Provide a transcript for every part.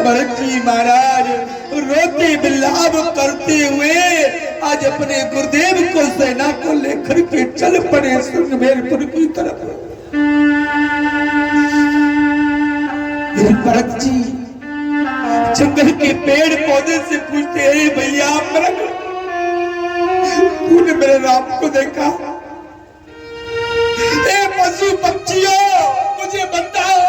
भरत जी महाराज रोते बिलाप करते हुए आज अपने गुरुदेव को सेना को लेकर के चल पड़े संगमेरपुर की तरफ। भरत जी जंगल के पेड़ पौधे से पूछते हैं, भैया तूने मेरे राम को देखा? ए पशु पक्षियों मुझे बताओ,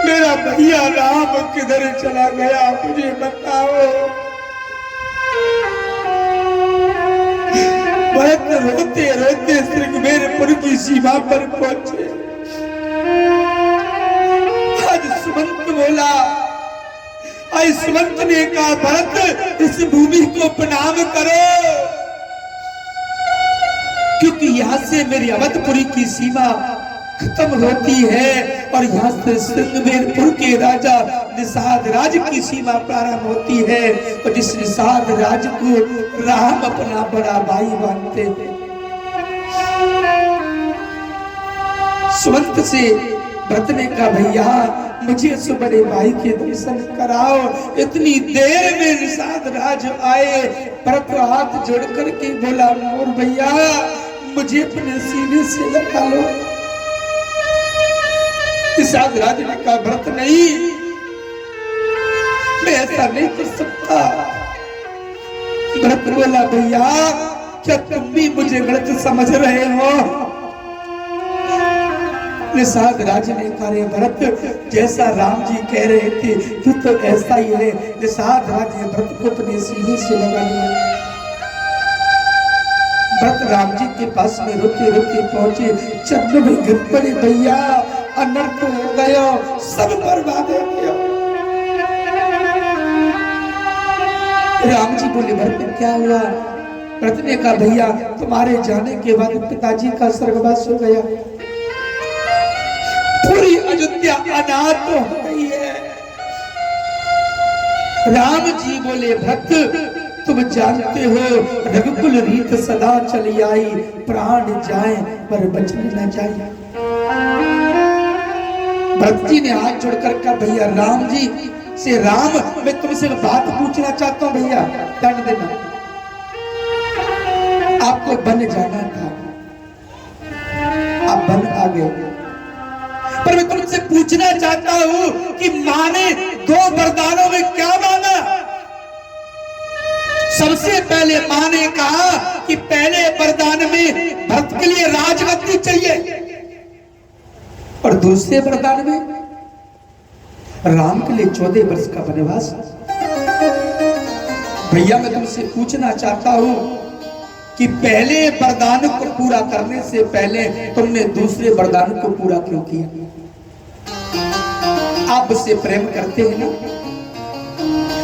मेरा भैया राम किधर चला गया, मुझे बताओ। भरत रोते रोते संगमेरपुर की सीमा पर पहुंचे। आज सुमंत बोला, आज सुमंत ने कहा, भरत इस भूमि को प्रणाम करो, क्योंकि यहाँ से मेरी अवधपुरी की सीमा खत्म होती है और यहाँ से संगमेरपुर के राजा निषाद राज की सीमा प्रारंभ होती है। और जिस निषाद राज को राम अपना बड़ा भाई मानते हैं। सुमंत से भरत ने कहा, भैया मुझे उस बड़े भाई के दर्शन कराओ। इतनी देर में निषाद राज आए। भरत हाथ जोड़ करके बोला, मोर भैया मुझे अपने सीने से लगा लो। निषाद राज ने कहा, भरत नहीं, मैं ऐसा नहीं कर सकता। भरत बोला, भैया क्या तुम भी मुझे गलत समझ रहे हो? निषाद राज ने कहा, भरत जैसा राम जी कह रहे थे कि तो ऐसा ही है। निषाद राज ने भरत को अपने सीने से लगा लिया। भरत राम जी के पास में रोते रोते पहुंचे, चरण में गिर पड़े, भैया अनर्थ हो गया, सब बर्बाद हो गया। राम जी बोले, भरत क्या हुआ? भरत ने कहा, भैया तुम्हारे जाने के बाद पिताजी का स्वर्गवास हो गया, पूरी अयोध्या अनाथ हो गई है। राम जी बोले, भक्त तुम जानते हो रघुकुल रीत सदा चली आई, प्राण जाए पर बचने न जाए। भरत जी ने हाथ जोड़कर कहा, भैया राम जी से, राम मैं तुमसे बात पूछना चाहता हूँ, भैया दंड देना। आपको बन जाना था, आप बन आ गए, पर मैं तुमसे पूछना चाहता हूं कि मां ने दो वरदानों में क्या मांगा? सबसे पहले मां ने कहा कि पहले वरदान में भरत के लिए राजगद्दी चाहिए, और दूसरे वरदान में राम के लिए 14 वर्ष का वनवास। भैया मैं तुमसे पूछना चाहता हूं कि पहले वरदान को पूरा करने से पहले तुमने दूसरे वरदान को पूरा क्यों किया? आप उससे प्रेम करते हैं ना?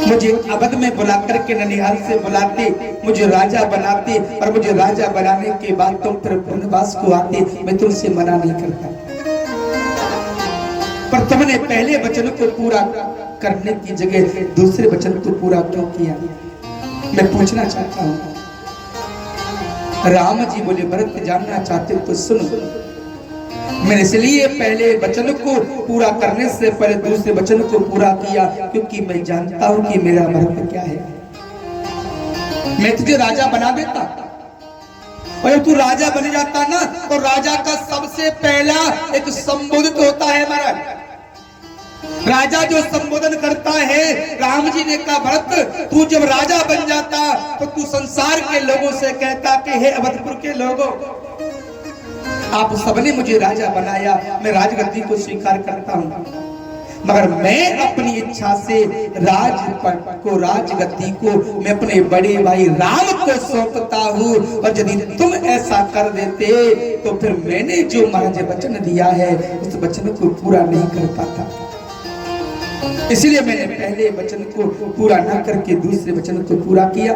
मुझे अवध में बुलाकर के ननिहाल से बुलाते, मुझे राजा बनाते, और मुझे राजा बनाने के बाद तुम फिर वनवास को आते, मैं तुमसे मना नहीं करता। पर तुमने पहले वचन को पूरा करने की जगह दूसरे वचन को पूरा क्यों किया? मैं पूछना चाहता हूं। राम जी बोले, भरत जानना चाहते तो सुनो, मैंने इसलिए पहले वचन को पूरा करने से पहले दूसरे वचन को पूरा किया, क्योंकि मैं जानता हूं कि मेरा महत्व क्या है। मैं तुझे राजा बना देता, और जब तू राजा बन जाता ना, तो राजा का सबसे पहला एक संबोधित होता है महाराज। राजा जो संबोधन करता है, राम जी ने कहा, भरत तू जब राजा बन जाता तो तू संसार के लोगों से कहता कि हे अवधपुर के लोगों, आप सबने मुझे राजा बनाया, मैं राजगद्दी को स्वीकार करता हूं, मगर मैं अपनी इच्छा से राजगद्दी को मैं अपने बड़े भाई राम को सौंपता हूं, और यदि तुम ऐसा कर देते तो फिर मैंने जो मुझे वचन दिया है उस वचन को पूरा नहीं कर पाता। इसलिए मैंने पहले वचन को पूरा न करके दूसरे वचन को पूरा किया।